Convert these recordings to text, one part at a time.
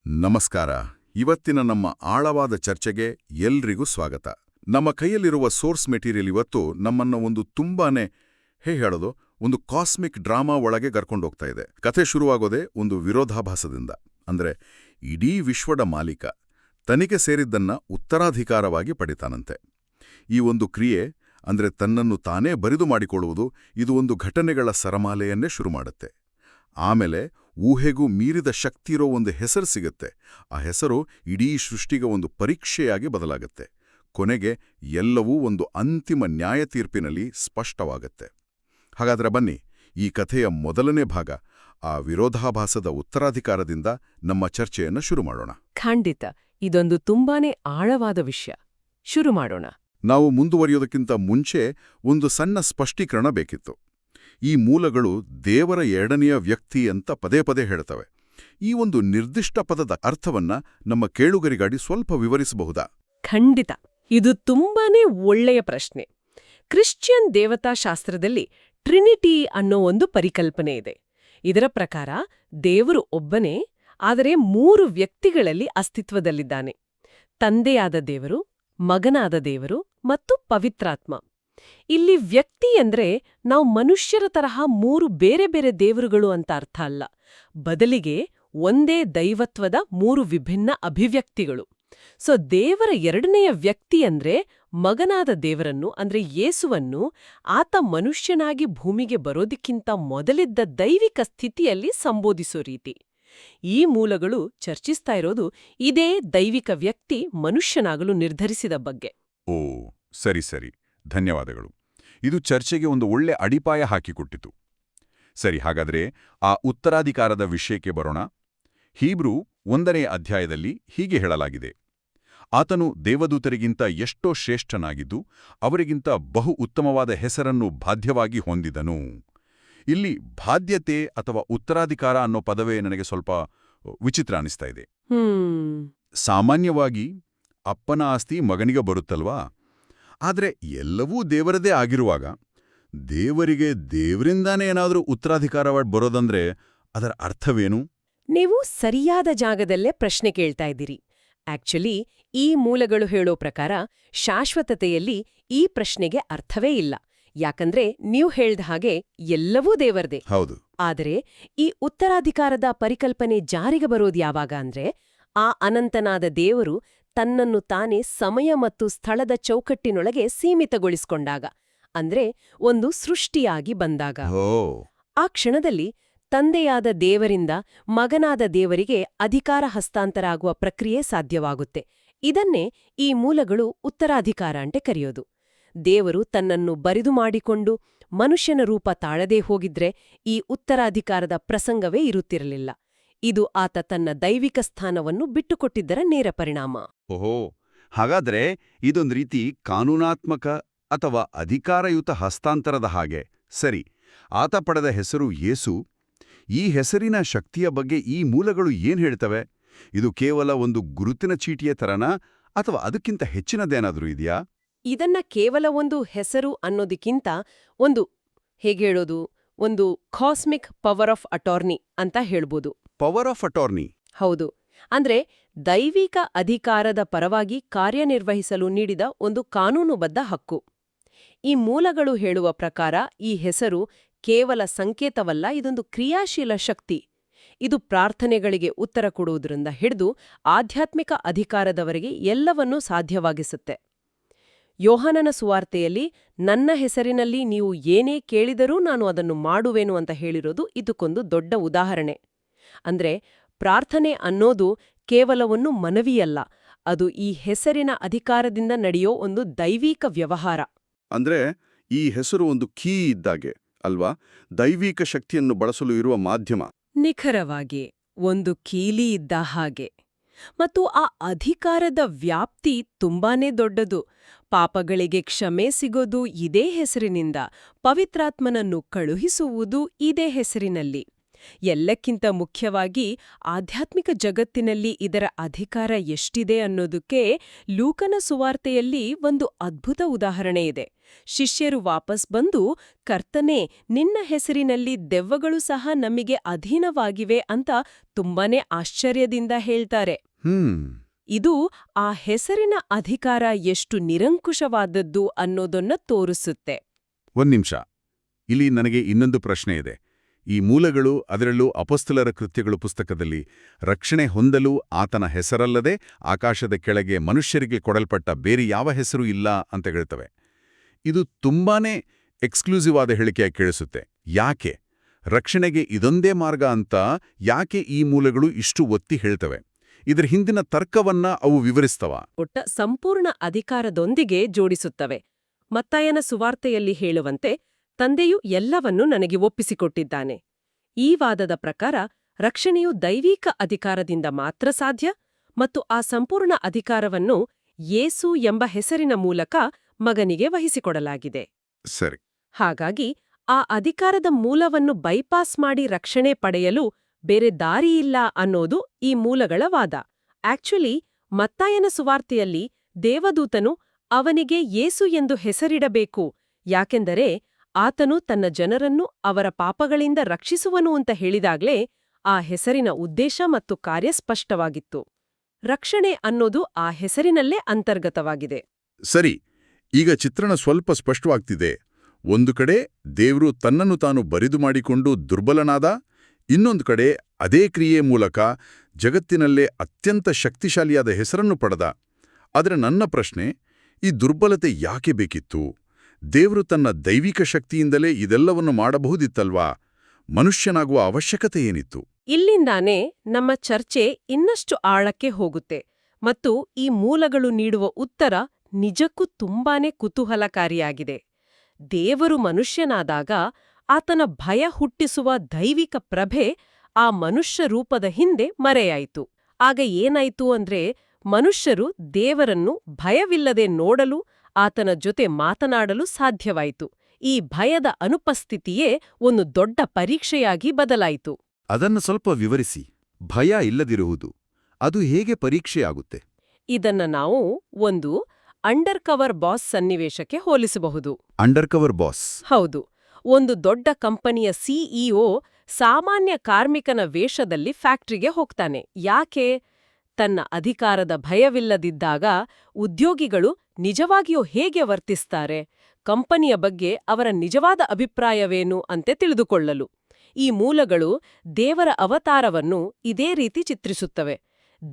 ನಮಸ್ಕಾರ. ಇವತ್ತಿನ ನಮ್ಮ ಆಳವಾದ ಚರ್ಚೆಗೆ ಎಲ್ರಿಗೂ ಸ್ವಾಗತ. ನಮ್ಮ ಕೈಯಲ್ಲಿರುವ ಸೋರ್ಸ್ ಮೆಟೀರಿಯಲ್ ಇವತ್ತು ನಮ್ಮನ್ನ ಒಂದು ತುಂಬಾನೇ ಹೇಳೋದು ಒಂದು ಕಾಸ್ಮಿಕ್ ಡ್ರಾಮಾ ಒಳಗೆ ಕರ್ಕೊಂಡೋಗ್ತಾ ಇದೆ. ಕಥೆ ಶುರುವಾಗೋದೇ ಒಂದು ವಿರೋಧಾಭಾಸದಿಂದ. ಅಂದ್ರೆ ಇಡೀ ವಿಶ್ವದ ಮಾಲೀಕ ತನಿಗೆ ಸೇರಿದ್ದನ್ನ ಉತ್ತರಾಧಿಕಾರವಾಗಿ ಪಡಿತಾನಂತೆ. ಈ ಒಂದು ಕ್ರಿಯೆ ಅಂದ್ರೆ ತನ್ನನ್ನು ತಾನೇ ಬರಿದು ಮಾಡಿಕೊಳ್ಳುವುದು, ಇದು ಒಂದು ಘಟನೆಗಳ ಸರಮಾಲೆಯನ್ನೇ ಶುರು ಮಾಡುತ್ತೆ. ಆಮೇಲೆ ಊಹೆಗೂ ಮೀರಿದ ಶಕ್ತಿಯಿರೋ ಒಂದು ಹೆಸರು ಸಿಗುತ್ತೆ. ಆ ಹೆಸರು ಇಡೀ ಸೃಷ್ಟಿಗೆ ಒಂದು ಪರೀಕ್ಷೆಯಾಗಿ ಬದಲಾಗುತ್ತೆ. ಕೊನೆಗೆ ಎಲ್ಲವೂ ಒಂದು ಅಂತಿಮ ನ್ಯಾಯ ತೀರ್ಪಿನಲ್ಲಿ ಸ್ಪಷ್ಟವಾಗುತ್ತೆ. ಹಾಗಾದ್ರೆ ಬನ್ನಿ, ಈ ಕಥೆಯ ಮೊದಲನೇ ಭಾಗ, ಆ ವಿರೋಧಾಭಾಸದ ಉತ್ತರಾಧಿಕಾರದಿಂದ ನಮ್ಮ ಚರ್ಚೆಯನ್ನು ಶುರು ಮಾಡೋಣ. ಖಂಡಿತ, ಇದೊಂದು ತುಂಬಾನೇ ಆಳವಾದ ವಿಷಯ. ಶುರು ಮಾಡೋಣ. ನಾವು ಮುಂದುವರಿಯೋದಕ್ಕಿಂತ ಮುಂಚೆ ಒಂದು ಸಣ್ಣ ಸ್ಪಷ್ಟೀಕರಣ ಬೇಕಿತ್ತು. ಈ ಮೂಲಗಳು ದೇವರ ಎರಡನೆಯ ವ್ಯಕ್ತಿ ಅಂತ ಪದೇ ಪದೇ ಹೇಳ್ತವೆ. ಈ ಒಂದು ನಿರ್ದಿಷ್ಟ ಪದದ ಅರ್ಥವನ್ನ ನಮ್ಮ ಕೇಳುಗರಿಗಾಗಿ ಸ್ವಲ್ಪ ವಿವರಿಸಬಹುದಾ? ಖಂಡಿತ, ಇದು ತುಂಬಾನೇ ಒಳ್ಳೆಯ ಪ್ರಶ್ನೆ. ಕ್ರಿಶ್ಚಿಯನ್ ದೇವತಾಶಾಸ್ತ್ರದಲ್ಲಿ ಟ್ರಿನಿಟಿ ಅನ್ನೋ ಒಂದು ಪರಿಕಲ್ಪನೆ ಇದೆ. ಇದರ ಪ್ರಕಾರ ದೇವರು ಒಬ್ಬನೇ, ಆದರೆ 3 ವ್ಯಕ್ತಿಗಳಲ್ಲಿ ಅಸ್ತಿತ್ವದಲ್ಲಿದ್ದಾನೆ. ತಂದೆಯಾದ ದೇವರು, ಮಗನಾದ ದೇವರು ಮತ್ತು ಪವಿತ್ರಾತ್ಮ. ಇಲ್ಲಿ ವ್ಯಕ್ತಿ ಅಂದ್ರೆ ನಾವು ಮನುಷ್ಯರ ತರಹ 3 ಬೇರೆ ಬೇರೆ ದೇವರುಗಳು ಅಂತ ಅರ್ಥ ಅಲ್ಲ. ಬದಲಿಗೆ ಒಂದೇ ದೈವತ್ವದ 3 ವಿಭಿನ್ನ ಅಭಿವ್ಯಕ್ತಿಗಳು. ಸೊ ದೇವರ ಎರಡನೆಯ ವ್ಯಕ್ತಿ ಅಂದ್ರೆ ಮಗನಾದ ದೇವರನ್ನು, ಅಂದ್ರೆ ಯೇಸುವನ್ನು, ಆತ ಮನುಷ್ಯನಾಗಿ ಭೂಮಿಗೆ ಬರೋದಕ್ಕಿಂತ ಮೊದಲಿದ್ದ ದೈವಿಕ ಸ್ಥಿತಿಯಲ್ಲಿ ಸಂಬೋಧಿಸೋ ರೀತಿ. ಈ ಮೂಲಗಳು ಚರ್ಚಿಸ್ತಾ ಇರೋದು ಇದೇ ದೈವಿಕ ವ್ಯಕ್ತಿ ಮನುಷ್ಯನಾಗಲು ನಿರ್ಧರಿಸಿದ ಬಗ್ಗೆ. ಓ, ಸರಿ ಸರಿ, ಧನ್ಯವಾದಗಳು. ಇದು ಚರ್ಚೆಗೆ ಒಂದು ಒಳ್ಳೆ ಅಡಿಪಾಯ ಹಾಕಿಕೊಟ್ಟಿತು. ಸರಿ, ಹಾಗಾದ್ರೆ ಆ ಉತ್ತರಾಧಿಕಾರದ ವಿಷಯಕ್ಕೆ ಬರೋಣ. ಹೀಬ್ರೂ 1ನೇ ಅಧ್ಯಾಯದಲ್ಲಿ ಹೀಗೆ ಹೇಳಲಾಗಿದೆ: ಆತನು ದೇವದೂತರಿಗಿಂತ ಎಷ್ಟೋ ಶ್ರೇಷ್ಠನಾಗಿದ್ದು ಅವರಿಗಿಂತ ಬಹು ಉತ್ತಮವಾದ ಹೆಸರನ್ನು ಬಾಧ್ಯವಾಗಿ ಹೊಂದಿದನು. ಇಲ್ಲಿ ಬಾಧ್ಯತೆ ಅಥವಾ ಉತ್ತರಾಧಿಕಾರ ಅನ್ನೋ ಪದವೇ ನನಗೆ ಸ್ವಲ್ಪ ವಿಚಿತ್ರ ಅನಿಸ್ತಾ ಇದೆ. ಸಾಮಾನ್ಯವಾಗಿ ಅಪ್ಪನ ಆಸ್ತಿ ಮಗನಿಗೆ ಬರುತ್ತಲ್ವಾ? ಆದರೆ ಎಲ್ಲವೂ ದೇವರದೇ ಆಗಿರುವಾಗ ದೇವರಿಗೆ ದೇವರಿಂದಾನೇ ಏನಾದರೂ ಉತ್ತರಾಧಿಕಾರ ಬರೋದಂದ್ರೆ ಅದರ ಅರ್ಥವೇನು? ನೀವು ಸರಿಯಾದ ಜಾಗದಲ್ಲೇ ಪ್ರಶ್ನೆ ಕೇಳ್ತಾ ಇದ್ದೀರಿ. ಆಕ್ಚುಲಿ ಈ ಮೂಲಗಳು ಹೇಳೋ ಪ್ರಕಾರ ಶಾಶ್ವತತೆಯಲ್ಲಿ ಈ ಪ್ರಶ್ನೆಗೆ ಅರ್ಥವೇ ಇಲ್ಲ. ಯಾಕಂದ್ರೆ ನೀವು ಹೇಳ್ದ ಹಾಗೆ ಎಲ್ಲವೂ ದೇವರದೇ. ಹೌದು. ಆದರೆ ಈ ಉತ್ತರಾಧಿಕಾರದ ಪರಿಕಲ್ಪನೆ ಜಾರಿಗೆ ಬರೋದು ಯಾವಾಗ ಅಂದ್ರೆ, ಆ ಅನಂತನಾದ ದೇವರು ತನ್ನನ್ನು ತಾನೇ ಸಮಯ ಮತ್ತು ಸ್ಥಳದ ಚೌಕಟ್ಟಿನೊಳಗೆ ಸೀಮಿತಗೊಳಿಸಿಕೊಂಡಾಗ, ಅಂದ್ರೆ ಒಂದು ಸೃಷ್ಟಿಯಾಗಿ ಬಂದಾಗ. ಆ ಕ್ಷಣದಲ್ಲಿ ತಂದೆಯಾದ ದೇವರಿಂದ ಮಗನಾದ ದೇವರಿಗೆ ಅಧಿಕಾರ ಹಸ್ತಾಂತರ ಆಗುವ ಪ್ರಕ್ರಿಯೆ ಸಾಧ್ಯವಾಗುತ್ತೆ. ಇದನ್ನೇ ಈ ಮೂಲಗಳು ಉತ್ತರಾಧಿಕಾರ ಅಂತ ಕರೆಯೋದು. ದೇವರು ತನ್ನನ್ನು ಬರಿದು ಮಾಡಿಕೊಂಡು ಮನುಷ್ಯನ ರೂಪ ತಾಳದೇ ಹೋಗಿದ್ರೆ ಈ ಉತ್ತರಾಧಿಕಾರದ ಪ್ರಸಂಗವೇ ಇರುತ್ತಿರಲಿಲ್ಲ. ಇದು ಆತ ತನ್ನ ದೈವಿಕ ಸ್ಥಾನವನ್ನು ಬಿಟ್ಟುಕೊಟ್ಟಿದ್ದರ ನೇರ ಪರಿಣಾಮ. ಓಹೋ, ಹಾಗಾದ್ರೆ ಇದೊಂದು ರೀತಿ ಕಾನೂನಾತ್ಮಕ ಅಥವಾ ಅಧಿಕಾರಯುತ ಹಸ್ತಾಂತರದ ಹಾಗೆ. ಸರಿ, ಆತ ಪಡೆದ ಹೆಸರು ಯೇಸು. ಈ ಹೆಸರಿನ ಶಕ್ತಿಯ ಬಗ್ಗೆ ಈ ಮೂಲಗಳು ಏನ್ ಹೇಳ್ತವೆ? ಇದು ಕೇವಲ ಒಂದು ಗುರುತಿನ ಚೀಟಿಯ ತರನಾ ಅಥವಾ ಅದಕ್ಕಿಂತ ಹೆಚ್ಚಿನದೇನಾದ್ರೂ ಇದೆಯಾ? ಇದನ್ನ ಕೇವಲ ಒಂದು ಹೆಸರು ಅನ್ನೋದಕ್ಕಿಂತ ಒಂದು, ಹೇಗೆ ಹೇಳೋದು, ಒಂದು ಕಾಸ್ಮಿಕ್ ಪವರ್ ಆಫ್ ಅಟಾರ್ನಿ ಅಂತ ಹೇಳ್ಬೋದು. Power of attorney? ಹೌದು. ಅಂದ್ರೆ ದೈವಿಕ ಅಧಿಕಾರದ ಪರವಾಗಿ ಕಾರ್ಯನಿರ್ವಹಿಸಲು ನೀಡಿದ ಒಂದು ಕಾನೂನುಬದ್ಧ ಹಕ್ಕು. ಈ ಮೂಲಗಳು ಹೇಳುವ ಪ್ರಕಾರ ಈ ಹೆಸರು ಕೇವಲ ಸಂಕೇತವಲ್ಲ, ಇದೊಂದು ಕ್ರಿಯಾಶೀಲ ಶಕ್ತಿ. ಇದು ಪ್ರಾರ್ಥನೆಗಳಿಗೆ ಉತ್ತರ ಕೊಡುವುದರಿಂದ ಹಿಡಿದು ಆಧ್ಯಾತ್ಮಿಕ ಅಧಿಕಾರದವರೆಗೆ ಎಲ್ಲವನ್ನೂ ಸಾಧ್ಯವಾಗಿಸುತ್ತೆ. ಯೋಹಾನನ ಸುವಾರ್ತೆಯಲ್ಲಿ ನನ್ನ ಹೆಸರಿನಲ್ಲಿ ನೀವು ಏನೇ ಕೇಳಿದರೂ ನಾನು ಅದನ್ನು ಮಾಡುವೆನು ಅಂತ ಹೇಳಿರೋದು ಇದಕ್ಕೊಂದು ದೊಡ್ಡ ಉದಾಹರಣೆ. ಅಂದ್ರೆ ಪ್ರಾರ್ಥನೆ ಅನ್ನೋದು ಕೇವಲ ಒಂದು ಮನವಿಯಲ್ಲ, ಅದು ಈ ಹೆಸರಿನ ಅಧಿಕಾರದಿಂದ ನಡೆಯೋ ಒಂದು ದೈವಿಕ ವ್ಯವಹಾರ. ಅಂದ್ರೆ ಈ ಹೆಸರು ಒಂದು ಕೀ ಇದ್ದಾಗೆ ಅಲ್ವಾ? ದೈವಿಕ ಶಕ್ತಿಯನ್ನು ಬಳಸಲು ಇರುವ ಮಾಧ್ಯಮ. ನಿಖರವಾಗಿ ಒಂದು ಕೀಲಿ ಇದ್ದ ಹಾಗೆ. ಮತ್ತು ಆ ಅಧಿಕಾರದ ವ್ಯಾಪ್ತಿ ತುಂಬಾನೇ ದೊಡ್ಡದು. ಪಾಪಗಳಿಗೆ ಕ್ಷಮೆ ಸಿಗೋದು ಇದೇ ಹೆಸರಿನಿಂದ, ಪವಿತ್ರಾತ್ಮನನ್ನು ಕಳುಹಿಸುವುದು ಇದೇ ಹೆಸರಿನಲ್ಲಿ. ಎಲ್ಲಕ್ಕಿಂತ ಮುಖ್ಯವಾಗಿ ಆಧ್ಯಾತ್ಮಿಕ ಜಗತ್ತಿನಲ್ಲಿ ಇದರ ಅಧಿಕಾರ ಎಷ್ಟಿದೆ ಅನ್ನೋದಕ್ಕೆ ಲೂಕನ ಸುವಾರ್ತೆಯಲ್ಲಿ ಒಂದು ಅದ್ಭುತ ಉದಾಹರಣೆ ಇದೆ. ಶಿಷ್ಯರು ವಾಪಸ್ ಬಂದು, ಕರ್ತನೇ, ನಿನ್ನ ಹೆಸರಿನಲ್ಲಿ ದೆವ್ವಗಳು ಸಹ ನಮಗೆ ಅಧೀನವಾಗಿವೆ ಅಂತ ತುಂಬಾನೇ ಆಶ್ಚರ್ಯದಿಂದ ಹೇಳ್ತಾರೆ. ಇದು ಆ ಹೆಸರಿನ ಅಧಿಕಾರ ಎಷ್ಟು ನಿರಂಕುಶವಾದದ್ದು ಅನ್ನೋದನ್ನ ತೋರಿಸುತ್ತೆ. ಒಂದ್ ನಿಮಿಷ, ಇಲ್ಲಿ ನನಗೆ ಇನ್ನೊಂದು ಪ್ರಶ್ನೆ ಇದೆ. ಈ ಮೂಲಗಳು, ಅದರಲ್ಲೂ ಅಪೊಸ್ತಲರ ಕೃತ್ಯಗಳು ಪುಸ್ತಕದಲ್ಲಿ ರಕ್ಷಣೆ ಹೊಂದಲು ಆತನ ಹೆಸರಲ್ಲದೆ ಆಕಾಶದ ಕೆಳಗೆ ಮನುಷ್ಯರಿಗೆ ಕೊಡಲ್ಪಟ್ಟ ಬೇರೆ ಯಾವ ಹೆಸರು ಇಲ್ಲ ಅಂತ ಹೇಳ್ತವೆ. ಇದು ತುಂಬಾನೇ ಎಕ್ಸ್ಕ್ಲೂಸಿವ್ ಆದ ಹೇಳಿಕೆಯಾಗಿ ಕೇಳಿಸುತ್ತೆ. ಯಾಕೆ ರಕ್ಷಣೆಗೆ ಇದೊಂದೇ ಮಾರ್ಗ ಅಂತ ಯಾಕೆ ಈ ಮೂಲಗಳು ಇಷ್ಟು ಒತ್ತಿ ಹೇಳ್ತವೆ? ಇದರ ಹಿಂದಿನ ತರ್ಕವನ್ನ ಅವು ವಿವರಿಸ್ತವ? ಒಟ್ಟ ಸಂಪೂರ್ಣ ಅಧಿಕಾರದೊಂದಿಗೆ ಜೋಡಿಸುತ್ತವೆ. ಮತ್ತಾಯನ ಸುವಾರ್ತೆಯಲ್ಲಿ ಹೇಳುವಂತೆ, ತಂದೆಯು ಎಲ್ಲವನ್ನೂ ನನಗೆ ಒಪ್ಪಿಸಿಕೊಟ್ಟಿದ್ದಾನೆ. ಈ ವಾದದ ಪ್ರಕಾರ ರಕ್ಷಣೆಯು ದೈವಿಕ ಅಧಿಕಾರದಿಂದ ಮಾತ್ರ ಸಾಧ್ಯ, ಮತ್ತು ಆ ಸಂಪೂರ್ಣ ಅಧಿಕಾರವನ್ನು ಯೇಸು ಎಂಬ ಹೆಸರಿನ ಮೂಲಕ ಮಗನಿಗೆ ವಹಿಸಿಕೊಡಲಾಗಿದೆ. ಸರಿ. ಹಾಗಾಗಿ ಆ ಅಧಿಕಾರದ ಮೂಲವನ್ನು ಬೈಪಾಸ್ ಮಾಡಿ ರಕ್ಷಣೆ ಪಡೆಯಲು ಬೇರೆ ದಾರಿಯಿಲ್ಲ ಅನ್ನೋದು ಈ ಮೂಲಗಳ ವಾದ. ಆಕ್ಚುಲಿ ಮತ್ತಾಯನ ಸುವಾರ್ತೆಯಲ್ಲಿ ದೇವದೂತನು ಅವನಿಗೆ ಯೇಸು ಎಂದು ಹೆಸರಿಡಬೇಕು, ಯಾಕೆಂದರೆ ಆತನು ತನ್ನ ಜನರನ್ನು ಅವರ ಪಾಪಗಳಿಂದ ರಕ್ಷಿಸುವನು ಅಂತ ಹೇಳಿದಾಗ್ಲೇ ಆ ಹೆಸರಿನ ಉದ್ದೇಶ ಮತ್ತು ಕಾರ್ಯ ಸ್ಪಷ್ಟವಾಗಿತ್ತು. ರಕ್ಷಣೆ ಅನ್ನೋದು ಆ ಹೆಸರಿನಲ್ಲೇ ಅಂತರ್ಗತವಾಗಿದೆ. ಸರಿ, ಈಗ ಚಿತ್ರಣ ಸ್ವಲ್ಪ ಸ್ಪಷ್ಟವಾಗ್ತಿದೆ. ಒಂದು ಕಡೆ ದೇವ್ರು ತನ್ನನ್ನು ತಾನು ಬರಿದು ಮಾಡಿಕೊಂಡು ದುರ್ಬಲನಾದ, ಇನ್ನೊಂದು ಕಡೆ ಅದೇ ಕ್ರಿಯೆ ಮೂಲಕ ಜಗತ್ತಿನಲ್ಲೇ ಅತ್ಯಂತ ಶಕ್ತಿಶಾಲಿಯಾದ ಹೆಸರನ್ನು ಪಡೆದ. ಆದರೆ ನನ್ನ ಪ್ರಶ್ನೆ, ಈ ದುರ್ಬಲತೆ ಯಾಕೆ ಬೇಕಿತ್ತು? ದೇವ್ರು ತನ್ನ ದೈವಿಕ ಶಕ್ತಿಯಿಂದಲೇ ಇದೆಲ್ಲವನ್ನು ಮಾಡಬಹುದಿತ್ತಲ್ವಾ? ಮನುಷ್ಯನಾಗುವ ಅವಶ್ಯಕತೆ ಏನಿತ್ತು? ಇಲ್ಲಿಂದಾನೇ ನಮ್ಮ ಚರ್ಚೆ ಇನ್ನಷ್ಟು ಆಳಕ್ಕೆ ಹೋಗುತ್ತೆ, ಮತ್ತು ಈ ಮೂಲಗಳು ನೀಡುವ ಉತ್ತರ ನಿಜಕ್ಕೂ ತುಂಬಾನೇ ಕುತೂಹಲಕಾರಿಯಾಗಿದೆ. ದೇವರು ಮನುಷ್ಯನಾದಾಗ ಆತನ ಭಯ ಹುಟ್ಟಿಸುವ ದೈವಿಕ ಪ್ರಭೆ ಆ ಮನುಷ್ಯ ರೂಪದ ಹಿಂದೆ ಮರೆಯಾಯಿತು. ಆಗ ಏನಾಯ್ತು ಅಂದ್ರೆ, ಮನುಷ್ಯರು ದೇವರನ್ನು ಭಯವಿಲ್ಲದೆ ನೋಡಲು, ಆತನ ಜೊತೆ ಮಾತನಾಡಲು ಸಾಧ್ಯವಾಯಿತು. ಈ ಭಯದ ಅನುಪಸ್ಥಿತಿಯೇ ಒಂದು ದೊಡ್ಡ ಪರೀಕ್ಷೆಯಾಗಿ ಬದಲಾಯಿತು. ಅದನ್ನು ಸ್ವಲ್ಪ ವಿವರಿಸಿ. ಭಯ ಇಲ್ಲದಿರುವುದು ಅದು ಹೇಗೆ ಪರೀಕ್ಷೆಯಾಗುತ್ತೆ? ಇದನ್ನ ನಾವು ಒಂದು ಅಂಡರ್ ಕವರ್ ಬಾಸ್ ಸನ್ನಿವೇಶಕ್ಕೆ ಹೋಲಿಸಬಹುದು. Under cover boss? ಹೌದು. ಒಂದು ದೊಡ್ಡ ಕಂಪನಿಯ ಸಿಇಒ ಸಾಮಾನ್ಯ ಕಾರ್ಮಿಕನ ವೇಷದಲ್ಲಿ ಫ್ಯಾಕ್ಟ್ರಿಗೆ ಹೋಗ್ತಾನೆ. ಯಾಕೆ? ತನ್ನ ಅಧಿಕಾರದ ಭಯವಿಲ್ಲದಿದ್ದಾಗ ಉದ್ಯೋಗಿಗಳು ನಿಜವಾಗಿಯೂ ಹೇಗೆ ವರ್ತಿಸ್ತಾರೆ, ಕಂಪನಿಯ ಬಗ್ಗೆ ಅವರ ನಿಜವಾದ ಅಭಿಪ್ರಾಯವೇನು ಅಂತೆ ತಿಳಿದುಕೊಳ್ಳಲು. ಈ ಮೂಲಗಳು ದೇವರ ಅವತಾರವನ್ನು ಇದೇ ರೀತಿ ಚಿತ್ರಿಸುತ್ತವೆ.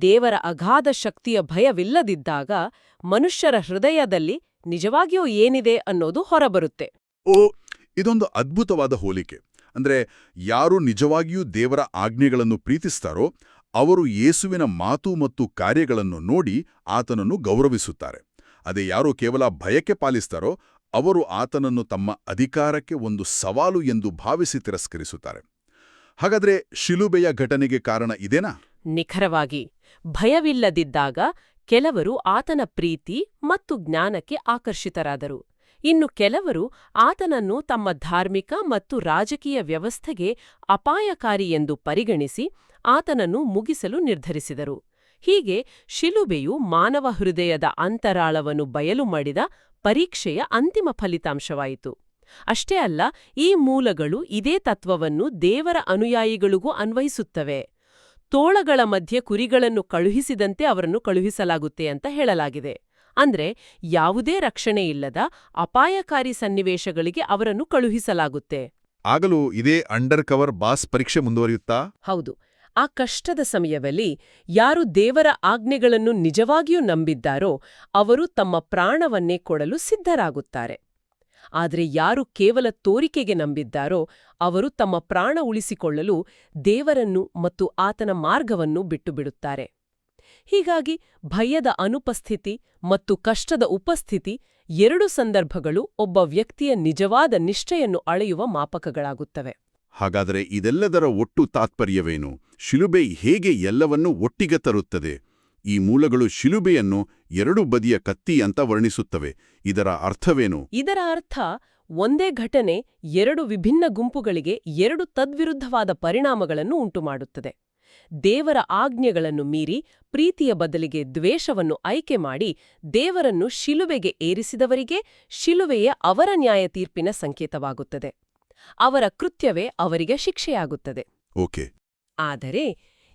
ದೇವರ ಅಗಾಧ ಶಕ್ತಿಯ ಭಯವಿಲ್ಲದಿದ್ದಾಗ ಮನುಷ್ಯರ ಹೃದಯದಲ್ಲಿ ನಿಜವಾಗಿಯೂ ಏನಿದೆ ಅನ್ನೋದು ಹೊರಬರುತ್ತೆ. ಓ, ಇದೊಂದು ಅದ್ಭುತವಾದ ಹೋಲಿಕೆ. ಅಂದ್ರೆ, ಯಾರು ನಿಜವಾಗಿಯೂ ದೇವರ ಆಜ್ಞೆಗಳನ್ನು ಪ್ರೀತಿಸ್ತಾರೋ ಅವರು ಯೇಸುವಿನ ಮಾತು ಮತ್ತು ಕಾರ್ಯಗಳನ್ನು ನೋಡಿ ಆತನನ್ನು ಗೌರವಿಸುತ್ತಾರೆ. ಅದೇ ಯಾರು ಕೇವಲ ಭಯಕ್ಕೆ ಪಾಲಿಸ್ತಾರೋ ಅವರು ಆತನನ್ನು ತಮ್ಮ ಅಧಿಕಾರಕ್ಕೆ ಒಂದು ಸವಾಲು ಎಂದು ಭಾವಿಸಿ ತಿರಸ್ಕರಿಸುತ್ತಾರೆ. ಹಾಗಾದ್ರೆ ಶಿಲುಬೆಯ ಘಟನೆಗೆ ಕಾರಣ ಇದೇನಾ? ನಿಖರವಾಗಿ. ಭಯವಿಲ್ಲದಿದ್ದಾಗ ಕೆಲವರು ಆತನ ಪ್ರೀತಿ ಮತ್ತು ಜ್ಞಾನಕ್ಕೆ ಆಕರ್ಷಿತರಾದರು. ಇನ್ನು ಕೆಲವರು ಆತನನ್ನು ತಮ್ಮ ಧಾರ್ಮಿಕ ಮತ್ತು ರಾಜಕೀಯ ವ್ಯವಸ್ಥೆಗೆ ಅಪಾಯಕಾರಿ ಎಂದು ಪರಿಗಣಿಸಿ ಆತನನ್ನು ಮುಗಿಸಲು ನಿರ್ಧರಿಸಿದರು. ಹೀಗೆ ಶಿಲುಬೆಯು ಮಾನವ ಹೃದಯದ ಅಂತರಾಳವನ್ನು ಬಯಲು ಮಾಡಿದ ಪರೀಕ್ಷೆಯ ಅಂತಿಮ ಫಲಿತಾಂಶವಾಯಿತು. ಅಷ್ಟೇ ಅಲ್ಲ, ಈ ಮೂಲಗಳು ಇದೇ ತತ್ವವನ್ನು ದೇವರ ಅನುಯಾಯಿಗಳಿಗೂ ಅನ್ವಯಿಸುತ್ತವೆ. ತೋಳಗಳ ಮಧ್ಯೆ ಕುರಿಗಳನ್ನು ಕಳುಹಿಸಿದಂತೆ ಅವರನ್ನು ಕಳುಹಿಸಲಾಗುತ್ತೆ ಅಂತ ಹೇಳಲಾಗಿದೆ. ಅಂದ್ರೆ, ಯಾವುದೇ ರಕ್ಷಣೆ ಇಲ್ಲದ ಅಪಾಯಕಾರಿ ಸನ್ನಿವೇಶಗಳಿಗೆ ಅವರನ್ನು ಕಳುಹಿಸಲಾಗುತ್ತೆ. ಆಗಲೂ ಇದೇ ಅಂಡರ್ ಕವರ್ ಬಾಸ್ ಪರೀಕ್ಷೆ ಮುಂದುವರಿಯುತ್ತಾ? ಹೌದು. ಆ ಕಷ್ಟದ ಸಮಯದಲ್ಲಿ ಯಾರು ದೇವರ ಆಜ್ಞೆಗಳನ್ನು ನಿಜವಾಗಿಯೂ ನಂಬಿದ್ದಾರೋ ಅವರು ತಮ್ಮ ಪ್ರಾಣವನ್ನೇ ಕೊಡಲು ಸಿದ್ಧರಾಗುತ್ತಾರೆ. ಆದರೆ ಯಾರು ಕೇವಲ ತೋರಿಕೆಗೆ ನಂಬಿದ್ದಾರೋ ಅವರು ತಮ್ಮ ಪ್ರಾಣ ಉಳಿಸಿಕೊಳ್ಳಲು ದೇವರನ್ನು ಮತ್ತು ಆತನ ಮಾರ್ಗವನ್ನು ಬಿಟ್ಟುಬಿಡುತ್ತಾರೆ. ಹೀಗಾಗಿ ಭಯದ ಅನುಪಸ್ಥಿತಿ ಮತ್ತು ಕಷ್ಟದ ಉಪಸ್ಥಿತಿ ಎರಡು ಸಂದರ್ಭಗಳು ಒಬ್ಬ ವ್ಯಕ್ತಿಯ ನಿಜವಾದ ನಿಷ್ಠೆಯನ್ನು ಅಳೆಯುವ ಮಾಪಕಗಳಾಗುತ್ತವೆ. ಹಾಗಾದರೆ ಇದೆಲ್ಲದರ ಒಟ್ಟು ತಾತ್ಪರ್ಯವೇನು? ಶಿಲುಬೆ ಹೇಗೆ ಎಲ್ಲವನ್ನೂ ಒಟ್ಟಿಗೆ ತರುತ್ತದೆ? ಈ ಮೂಲಗಳು ಶಿಲುಬೆಯನ್ನು ಎರಡು ಬದಿಯ ಕತ್ತಿ ಅಂತ ವರ್ಣಿಸುತ್ತವೆ. ಇದರ ಅರ್ಥವೇನು? ಇದರ ಅರ್ಥ ಒಂದೇ ಘಟನೆ ಎರಡು ವಿಭಿನ್ನ ಗುಂಪುಗಳಿಗೆ ಎರಡು ತದ್ವಿರುದ್ಧವಾದ ಪರಿಣಾಮಗಳನ್ನು ಉಂಟುಮಾಡುತ್ತದೆ. ದೇವರ ಆಜ್ಞೆಗಳನ್ನು ಮೀರಿ ಪ್ರೀತಿಯ ಬದಲಿಗೆ ದ್ವೇಷವನ್ನು ಆಯ್ಕೆ ಮಾಡಿ ದೇವರನ್ನು ಶಿಲುಬೆಗೆ ಏರಿಸಿದವರಿಗೆ ಶಿಲುಬೆಯೇ ಅವರ ನ್ಯಾಯ ತೀರ್ಪಿನ ಸಂಕೇತವಾಗುತ್ತದೆ. ಅವರ ಕೃತ್ಯವೇ ಅವರಿಗೆ ಶಿಕ್ಷೆಯಾಗುತ್ತದೆ. ಓಕೆ. ಆದರೆ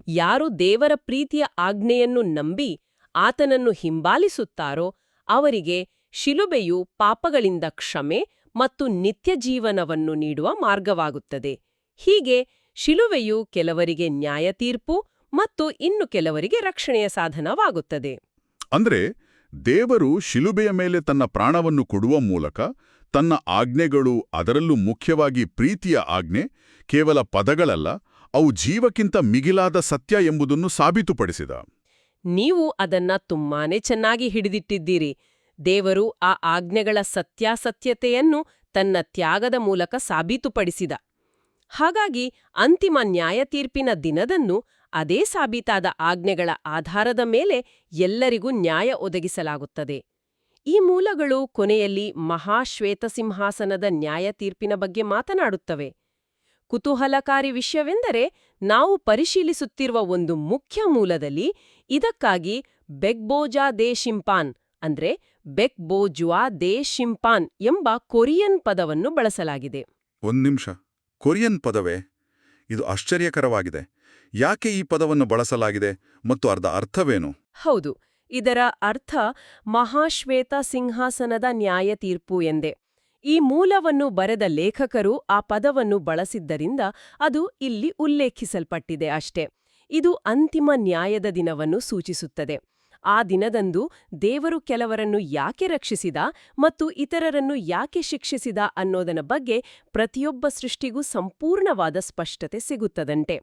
ಯಾರು ದೇವರ ಪ್ರೀತಿಯ ಆಜ್ಞೆಯನ್ನು ನಂಬಿ ಆತನನ್ನು ಹಿಂಬಾಲಿಸುತ್ತಾರೋ ಅವರಿಗೆ ಶಿಲುಬೆಯು ಪಾಪಗಳಿಂದ ಕ್ಷಮೆ ಮತ್ತು ನಿತ್ಯ ಜೀವನವನ್ನು ನೀಡುವ ಮಾರ್ಗವಾಗುತ್ತದೆ. ಹೀಗೆ ಶಿಲುಬೆಯು ಕೆಲವರಿಗೆ ನ್ಯಾಯ ತೀರ್ಪು ಮತ್ತು ಇನ್ನು ಕೆಲವರಿಗೆ ರಕ್ಷಣೆಯ ಸಾಧನವಾಗುತ್ತದೆ. ಅಂದ್ರೆ ದೇವರು ಶಿಲುಬೆಯ ಮೇಲೆ ತನ್ನ ಪ್ರಾಣವನ್ನು ಕೊಡುವ ಮೂಲಕ ತನ್ನ ಆಜ್ಞೆಗಳು, ಅದರಲ್ಲೂ ಮುಖ್ಯವಾಗಿ ಪ್ರೀತಿಯ ಆಜ್ಞೆ, ಕೇವಲ ಪದಗಳಲ್ಲ, ಅವು ಜೀವಕ್ಕಿಂತ ಮಿಗಿಲಾದ ಸತ್ಯ ಎಂಬುದನ್ನು ಸಾಬೀತುಪಡಿಸಿದ. ನೀವು ಅದನ್ನ ತುಂಬಾನೇ ಚೆನ್ನಾಗಿ ಹಿಡಿದಿಟ್ಟಿದ್ದೀರಿ. ದೇವರು ಆ ಆಜ್ಞೆಗಳ ಸತ್ಯಾಸತ್ಯತೆಯನ್ನು ತನ್ನ ತ್ಯಾಗದ ಮೂಲಕ ಸಾಬೀತುಪಡಿಸಿದ. ಹಾಗಾಗಿ ಅಂತಿಮ ನ್ಯಾಯ ತೀರ್ಪಿನ ದಿನದಂದು ಅದೇ ಸಾಬೀತಾದ ಆಜ್ಞೆಗಳ ಆಧಾರದ ಮೇಲೆ ಎಲ್ಲರಿಗೂ ನ್ಯಾಯ ಒದಗಿಸಲಾಗುತ್ತದೆ. ಈ ಮೂಲಗಳು ಕೊನೆಯಲ್ಲಿ ಮಹಾಶ್ವೇತಸಿಂಹಾಸನದ ನ್ಯಾಯ ತೀರ್ಪಿನ ಬಗ್ಗೆ ಮಾತನಾಡುತ್ತವೆ. ಕುತೂಹಲಕಾರಿ ವಿಷಯವೆಂದರೆ ನಾವು ಪರಿಶೀಲಿಸುತ್ತಿರುವ ಒಂದು ಮುಖ್ಯ ಮೂಲದಲ್ಲಿ ಇದಕ್ಕಾಗಿ ಬೆಗ್ಬೋಜಾ ದೇ ಶಿಂಪಾನ್ ಅಂದ್ರೆ ಬೆಕ್ಬೋಜುವಾ ದೇ ಶಿಂಪಾನ್ ಎಂಬ ಕೊರಿಯನ್ ಪದವನ್ನು ಬಳಸಲಾಗಿದೆ. ಒಂದ್ ನಿಮಿಷ, ಕೊರಿಯನ್ ಪದವೇ? ಇದು ಆಶ್ಚರ್ಯಕರವಾಗಿದೆ. ಯಾಕೆ ಈ ಪದವನ್ನು ಬಳಸಲಾಗಿದೆ ಮತ್ತು ಅದರ ಅರ್ಥವೇನು? ಹೌದು, ಇದರ ಅರ್ಥ ಮಹಾಶ್ವೇತ ಸಿಂಹಾಸನದ ನ್ಯಾಯ ತೀರ್ಪು ಎಂದೇ. ಈ ಮೂಲವನ್ನು ಬರೆದ ಲೇಖಕರು ಆ ಪದವನ್ನು ಬಳಸಿದ್ದರಿಂದ ಅದು ಇಲ್ಲಿ ಉಲ್ಲೇಖಿಸಲ್ಪಟ್ಟಿದೆ ಅಷ್ಟೇ. ಇದು ಅಂತಿಮ ನ್ಯಾಯದ ದಿನವನ್ನು ಸೂಚಿಸುತ್ತದೆ. ಆ ದಿನದಂದು ದೇವರು ಕೆಲವರನ್ನು ಯಾಕೆ ರಕ್ಷಿಸಿದ ಮತ್ತು ಇತರರನ್ನು ಯಾಕೆ ಶಿಕ್ಷಿಸಿದ ಅನ್ನೋದನ ಬಗ್ಗೆ ಪ್ರತಿಯೊಬ್ಬ ಸೃಷ್ಟಿಗೂ ಸಂಪೂರ್ಣವಾದ ಸ್ಪಷ್ಟತೆ ಸಿಗುತ್ತದಂತೆ.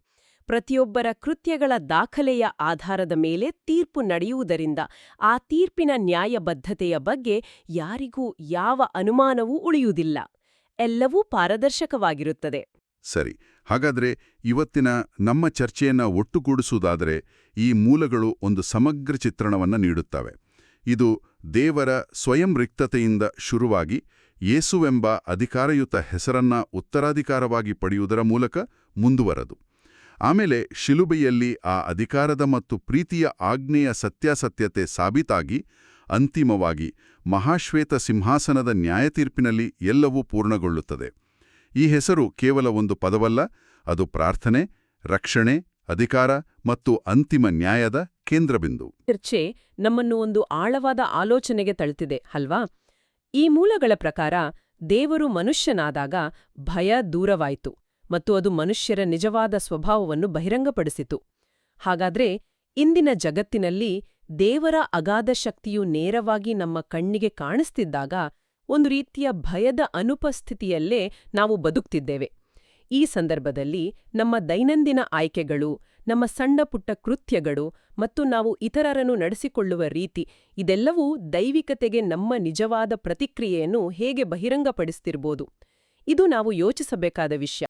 ಪ್ರತಿಯೊಬ್ಬರ ಕೃತ್ಯಗಳ ದಾಖಲೆಯ ಆಧಾರದ ಮೇಲೆ ತೀರ್ಪು ನಡೆಯುವುದರಿಂದ ಆ ತೀರ್ಪಿನ ನ್ಯಾಯಬದ್ಧತೆಯ ಬಗ್ಗೆ ಯಾರಿಗೂ ಯಾವ ಅನುಮಾನವೂ ಉಳಿಯುವುದಿಲ್ಲ. ಎಲ್ಲವೂ ಪಾರದರ್ಶಕವಾಗಿರುತ್ತದೆ. ಸರಿ, ಹಾಗಾದ್ರೆ ಇವತ್ತಿನ ನಮ್ಮ ಚರ್ಚೆಯನ್ನ ಒಟ್ಟುಗೂಡಿಸುವುದಾದರೆ ಈ ಮೂಲಗಳು ಒಂದು ಸಮಗ್ರ ಚಿತ್ರಣವನ್ನ ನೀಡುತ್ತವೆ. ಇದು ದೇವರ ಸ್ವಯಂ ರಿಕ್ತತೆಯಿಂದ ಶುರುವಾಗಿ ಯೇಸುವೆಂಬ ಅಧಿಕಾರಯುತ ಹೆಸರನ್ನ ಉತ್ತರಾಧಿಕಾರವಾಗಿ ಪಡೆಯುವುದರ ಮೂಲಕ ಮುಂದುವರದು. ಆಮೇಲೆ ಶಿಲುಬೆಯಲ್ಲಿ ಆ ಅಧಿಕಾರದ ಮತ್ತು ಪ್ರೀತಿಯ ಆಜ್ಞೆಯ ಸತ್ಯಾಸತ್ಯತೆ ಸಾಬೀತಾಗಿ ಅಂತಿಮವಾಗಿ ಮಹಾಶ್ವೇತ ಸಿಂಹಾಸನದ ನ್ಯಾಯತೀರ್ಪಿನಲ್ಲಿ ಎಲ್ಲವೂ ಪೂರ್ಣಗೊಳ್ಳುತ್ತದೆ. ಈ ಹೆಸರು ಕೇವಲ ಒಂದು ಪದವಲ್ಲ, ಅದು ಪ್ರಾರ್ಥನೆ, ರಕ್ಷಣೆ, ಅಧಿಕಾರ ಮತ್ತು ಅಂತಿಮ ನ್ಯಾಯದ ಕೇಂದ್ರಬಿಂದು. ಚರ್ಚೆ ನಮ್ಮನ್ನು ಒಂದು ಆಳವಾದ ಆಲೋಚನೆಗೆ ತಳ್ತಿದೆ ಅಲ್ವಾ? ಈ ಮೂಲಗಳ ಪ್ರಕಾರ ದೇವರು ಮನುಷ್ಯನಾದಾಗ ಭಯ ದೂರವಾಯಿತು ಮತ್ತು ಅದು ಮನುಷ್ಯರ ನಿಜವಾದ ಸ್ವಭಾವವನ್ನು ಬಹಿರಂಗಪಡಿಸಿತು. ಹಾಗಾದ್ರೆ ಇಂದಿನ ಜಗತ್ತಿನಲ್ಲಿ ದೇವರ ಅಗಾಧ ಶಕ್ತಿಯು ನೇರವಾಗಿ ನಮ್ಮ ಕಣ್ಣಿಗೆ ಕಾಣಿಸ್ತಿದ್ದಾಗ ಒಂದು ರೀತಿಯ ಭಯದ ಅನುಪಸ್ಥಿತಿಯಲ್ಲೇ ನಾವು ಬದುಕ್ತಿದ್ದೇವೆ. ಈ ಸಂದರ್ಭದಲ್ಲಿ ನಮ್ಮ ದೈನಂದಿನ ಆಯ್ಕೆಗಳು, ನಮ್ಮ ಸಣ್ಣಪುಟ್ಟ ಕೃತ್ಯಗಳು ಮತ್ತು ನಾವು ಇತರರನ್ನು ನಡೆಸಿಕೊಳ್ಳುವ ರೀತಿ ಇದೆಲ್ಲವೂ ದೈವಿಕತೆಗೆ ನಮ್ಮ ನಿಜವಾದ ಪ್ರತಿಕ್ರಿಯೆಯನ್ನು ಹೇಗೆ ಬಹಿರಂಗಪಡಿಸ್ತಿರ್ಬೋದು? ಇದು ನಾವು ಯೋಚಿಸಬೇಕಾದ ವಿಷಯ.